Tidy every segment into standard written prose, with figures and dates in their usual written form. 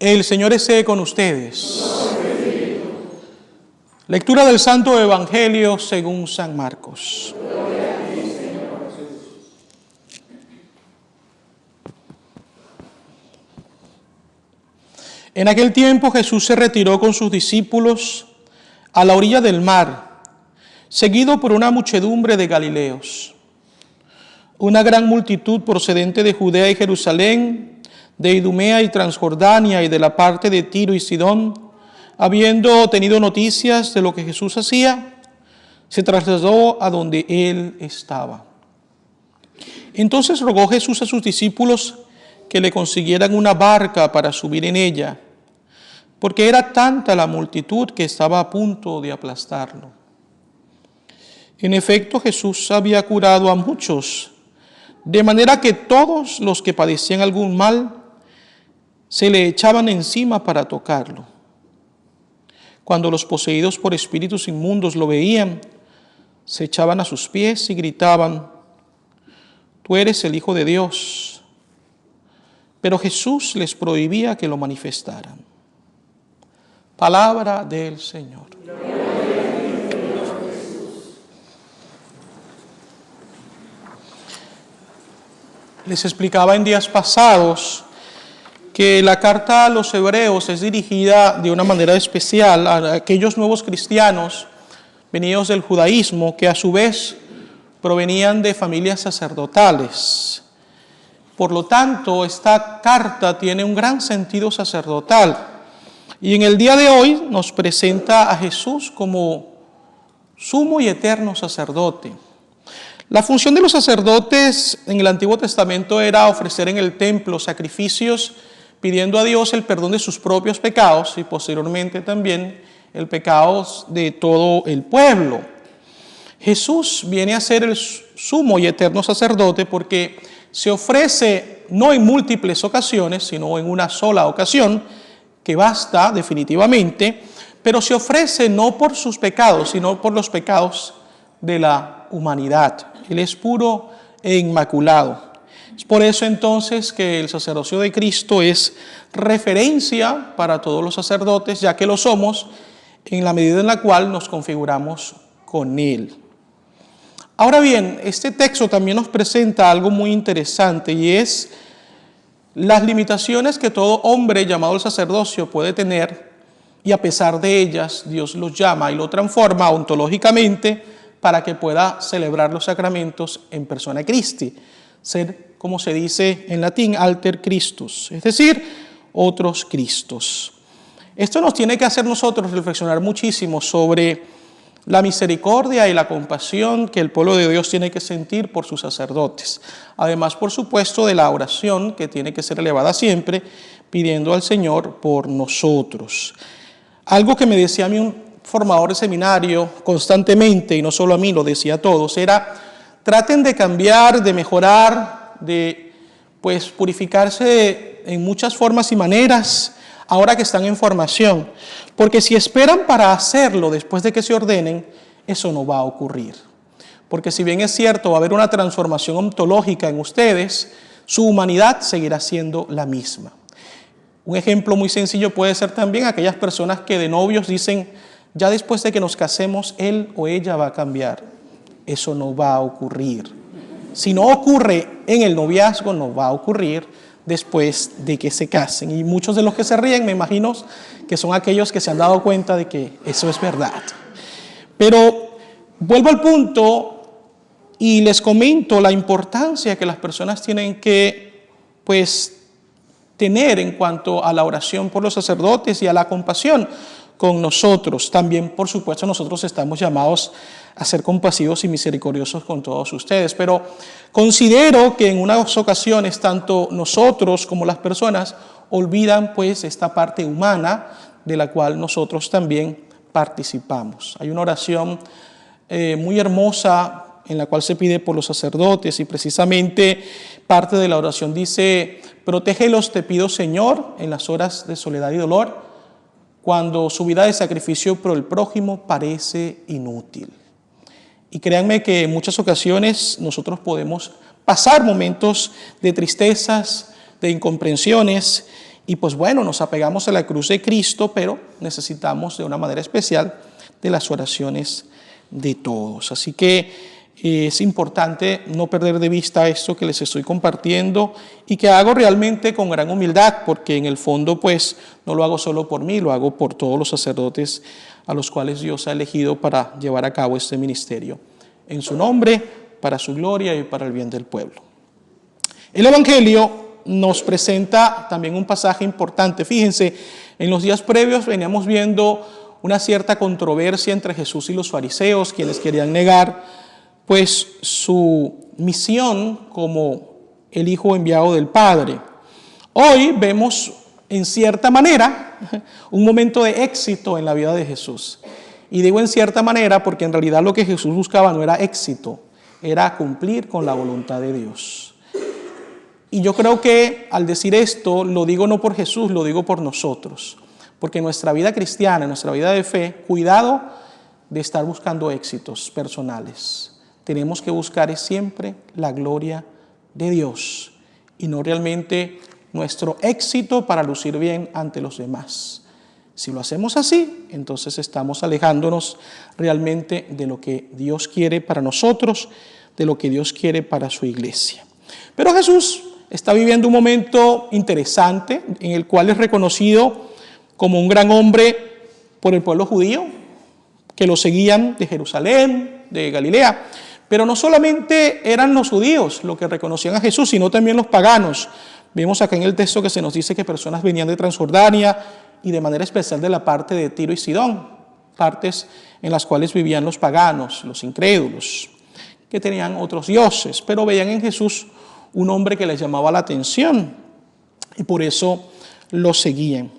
El Señor esté con ustedes. Lectura del Santo Evangelio según San Marcos. En aquel tiempo Jesús se retiró con sus discípulos a la orilla del mar, seguido por una muchedumbre de galileos. Una gran multitud procedente de Judea y Jerusalén, de Idumea y Transjordania y de la parte de Tiro y Sidón, habiendo tenido noticias de lo que Jesús hacía, se trasladó a donde él estaba. Entonces rogó Jesús a sus discípulos que le consiguieran una barca para subir en ella, porque era tanta la multitud que estaba a punto de aplastarlo. En efecto, Jesús había curado a muchos, de manera que todos los que padecían algún mal se le echaban encima para tocarlo. Cuando los poseídos por espíritus inmundos lo veían, se echaban a sus pies y gritaban: «Tú eres el Hijo de Dios». Pero Jesús les prohibía que lo manifestaran. Palabra del Señor. Les explicaba en días pasados que la carta a los hebreos es dirigida de una manera especial a aquellos nuevos cristianos venidos del judaísmo que a su vez provenían de familias sacerdotales. Por lo tanto, esta carta tiene un gran sentido sacerdotal y en el día de hoy nos presenta a Jesús como sumo y eterno sacerdote. La función de los sacerdotes en el Antiguo Testamento era ofrecer en el templo sacrificios pidiendo a Dios el perdón de sus propios pecados y posteriormente también el pecado de todo el pueblo. Jesús viene a ser el sumo y eterno sacerdote porque se ofrece no en múltiples ocasiones, sino en una sola ocasión, que basta definitivamente, pero se ofrece no por sus pecados, sino por los pecados de la humanidad. Él es puro e inmaculado. Es por eso entonces que el sacerdocio de Cristo es referencia para todos los sacerdotes, ya que lo somos en la medida en la cual nos configuramos con Él. Ahora bien, este texto también nos presenta algo muy interesante y es las limitaciones que todo hombre llamado al sacerdocio puede tener y a pesar de ellas Dios los llama y lo transforma ontológicamente para que pueda celebrar los sacramentos en persona Christi, ser, como se dice en latín, alter Christus, es decir, otros Cristos. Esto nos tiene que hacer nosotros reflexionar muchísimo sobre la misericordia y la compasión que el pueblo de Dios tiene que sentir por sus sacerdotes. Además, por supuesto, de la oración que tiene que ser elevada siempre, pidiendo al Señor por nosotros. Algo que me decía a mí un formador de seminario constantemente, y no solo a mí, lo decía a todos, era: traten de cambiar, de mejorar, de purificarse en muchas formas y maneras ahora que están en formación, porque si esperan para hacerlo después de que se ordenen, eso no va a ocurrir. Porque si bien es cierto, va a haber una transformación ontológica en ustedes, su humanidad seguirá siendo la misma. Un ejemplo muy sencillo puede ser también aquellas personas que de novios dicen: ya después de que nos casemos, él o ella va a cambiar. Eso no va a ocurrir. Si no ocurre en el noviazgo, no va a ocurrir después de que se casen. Y muchos de los que se ríen, me imagino, que son aquellos que se han dado cuenta de que eso es verdad. Pero vuelvo al punto y les comento la importancia que las personas tienen que, tener en cuanto a la oración por los sacerdotes y a la compasión con nosotros. También, por supuesto, nosotros estamos llamados a ser compasivos y misericordiosos con todos ustedes, pero considero que en unas ocasiones tanto nosotros como las personas olvidan esta parte humana de la cual nosotros también participamos. Hay una oración muy hermosa en la cual se pide por los sacerdotes y precisamente parte de la oración dice: protégelos, te pido, Señor, en las horas de soledad y dolor, cuando su vida de sacrificio por el prójimo parece inútil. Y créanme que en muchas ocasiones nosotros podemos pasar momentos de tristezas, de incomprensiones, Y pues bueno, nos apegamos a la cruz de Cristo, pero necesitamos de una manera especial de las oraciones de todos. Así que es importante no perder de vista esto que les estoy compartiendo y que hago realmente con gran humildad, porque en el fondo pues no lo hago solo por mí, lo hago por todos los sacerdotes a los cuales Dios ha elegido para llevar a cabo este ministerio. En su nombre, para su gloria y para el bien del pueblo. El Evangelio nos presenta también un pasaje importante. Fíjense, en los días previos veníamos viendo una cierta controversia entre Jesús y los fariseos, quienes querían negar pues su misión como el Hijo enviado del Padre. Hoy vemos en cierta manera un momento de éxito en la vida de Jesús. Y digo en cierta manera porque en realidad lo que Jesús buscaba no era éxito, era cumplir con la voluntad de Dios. Y yo creo que al decir esto, lo digo no por Jesús, lo digo por nosotros. Porque en nuestra vida cristiana, en nuestra vida de fe, cuidado de estar buscando éxitos personales. Tenemos que buscar siempre la gloria de Dios y no realmente nuestro éxito para lucir bien ante los demás. Si lo hacemos así, entonces estamos alejándonos realmente de lo que Dios quiere para nosotros, de lo que Dios quiere para su iglesia. Pero Jesús está viviendo un momento interesante en el cual es reconocido como un gran hombre por el pueblo judío, que lo seguían de Jerusalén, de Galilea. Pero no solamente eran los judíos los que reconocían a Jesús, sino también los paganos. Vemos acá en el texto que se nos dice que personas venían de Transjordania y de manera especial de la parte de Tiro y Sidón, partes en las cuales vivían los paganos, los incrédulos, que tenían otros dioses, pero veían en Jesús un hombre que les llamaba la atención y por eso lo seguían.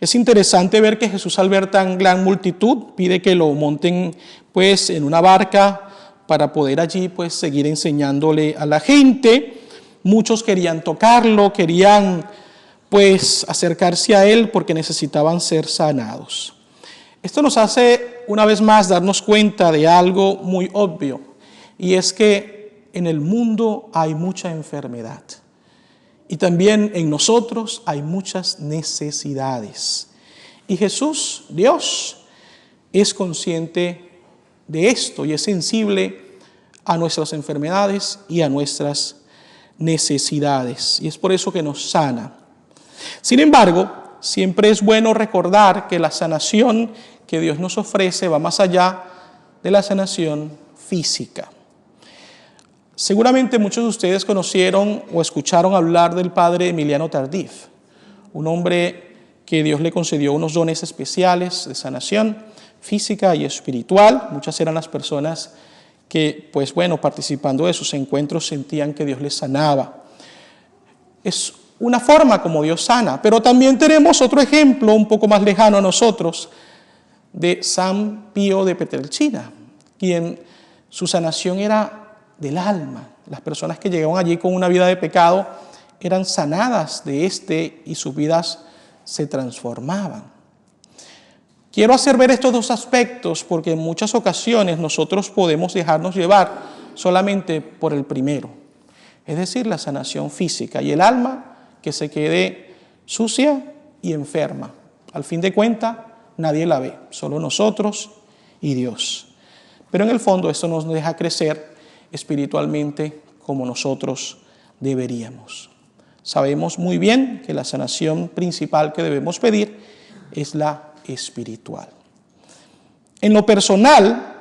Es interesante ver que Jesús, al ver tan gran multitud, pide que lo monten pues en una barca para poder allí pues seguir enseñándole a la gente. Muchos querían tocarlo, querían pues acercarse a él porque necesitaban ser sanados. Esto nos hace una vez más darnos cuenta de algo muy obvio, y es que en el mundo hay mucha enfermedad y también en nosotros hay muchas necesidades. Y Jesús, Dios, es consciente de esto y es sensible a nuestras enfermedades y a nuestras necesidades. Y es por eso que nos sana. Sin embargo, siempre es bueno recordar que la sanación que Dios nos ofrece va más allá de la sanación física. Seguramente muchos de ustedes conocieron o escucharon hablar del padre Emiliano Tardif, un hombre que Dios le concedió unos dones especiales de sanación física y espiritual. Muchas eran las personas que, pues bueno, participando de sus encuentros sentían que Dios les sanaba. Es una forma como Dios sana, pero también tenemos otro ejemplo un poco más lejano a nosotros de San Pío de Pietrelcina, quien su sanación era del alma. Las personas que llegaban allí con una vida de pecado eran sanadas de este y sus vidas se transformaban. Quiero hacer ver estos dos aspectos porque en muchas ocasiones nosotros podemos dejarnos llevar solamente por el primero, es decir, la sanación física, y el alma que se quede sucia y enferma. Al fin de cuentas, nadie la ve, solo nosotros y Dios. Pero en el fondo esto nos deja crecer espiritualmente como nosotros deberíamos. Sabemos muy bien que la sanación principal que debemos pedir es la espiritual. En lo personal,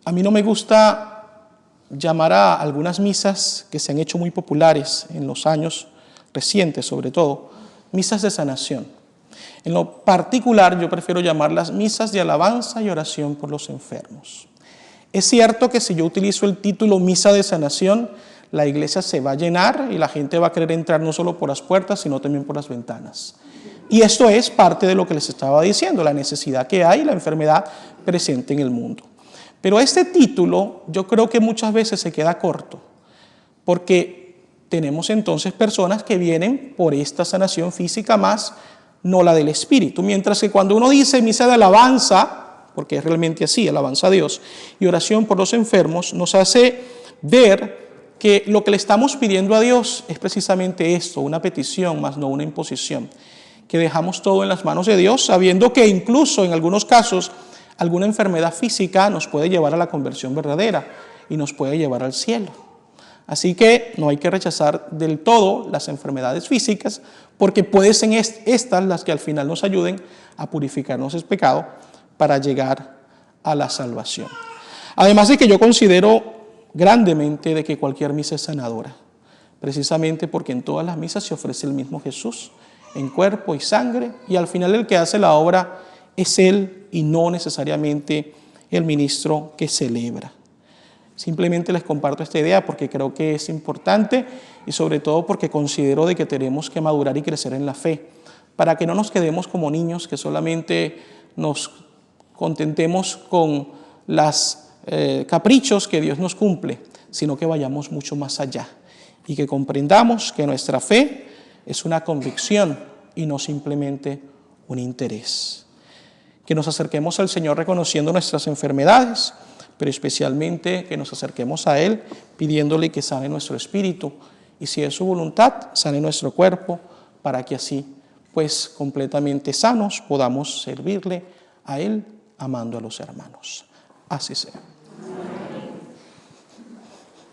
a mí no me gusta llamar a algunas misas que se han hecho muy populares en los años recientes, sobre todo, misas de sanación. En lo particular, yo prefiero llamarlas misas de alabanza y oración por los enfermos. Es cierto que si yo utilizo el título misa de sanación, la iglesia se va a llenar y la gente va a querer entrar no solo por las puertas, sino también por las ventanas. Y esto es parte de lo que les estaba diciendo, la necesidad que hay, la enfermedad presente en el mundo. Pero este título yo creo que muchas veces se queda corto, porque tenemos entonces personas que vienen por esta sanación física más, no la del espíritu. Mientras que cuando uno dice misa de alabanza, porque es realmente así, alabanza a Dios, y oración por los enfermos, nos hace ver que lo que le estamos pidiendo a Dios es precisamente esto, una petición, más no una imposición. Que dejamos todo en las manos de Dios, sabiendo que incluso en algunos casos alguna enfermedad física nos puede llevar a la conversión verdadera y nos puede llevar al cielo. Así que no hay que rechazar del todo las enfermedades físicas, porque pueden ser estas las que al final nos ayuden a purificarnos del pecado para llegar a la salvación. Además de que yo considero grandemente de que cualquier misa es sanadora, precisamente porque en todas las misas se ofrece el mismo Jesús, en cuerpo y sangre, y al final el que hace la obra es Él y no necesariamente el ministro que celebra. Simplemente les comparto esta idea porque creo que es importante y sobre todo porque considero de que tenemos que madurar y crecer en la fe, para que no nos quedemos como niños que solamente nos contentemos con los caprichos que Dios nos cumple, sino que vayamos mucho más allá y que comprendamos que nuestra fe es una convicción y no simplemente un interés. Que nos acerquemos al Señor reconociendo nuestras enfermedades, pero especialmente que nos acerquemos a Él pidiéndole que sane nuestro espíritu y, si es su voluntad, sane nuestro cuerpo, para que así, pues completamente sanos, podamos servirle a Él amando a los hermanos. Así sea.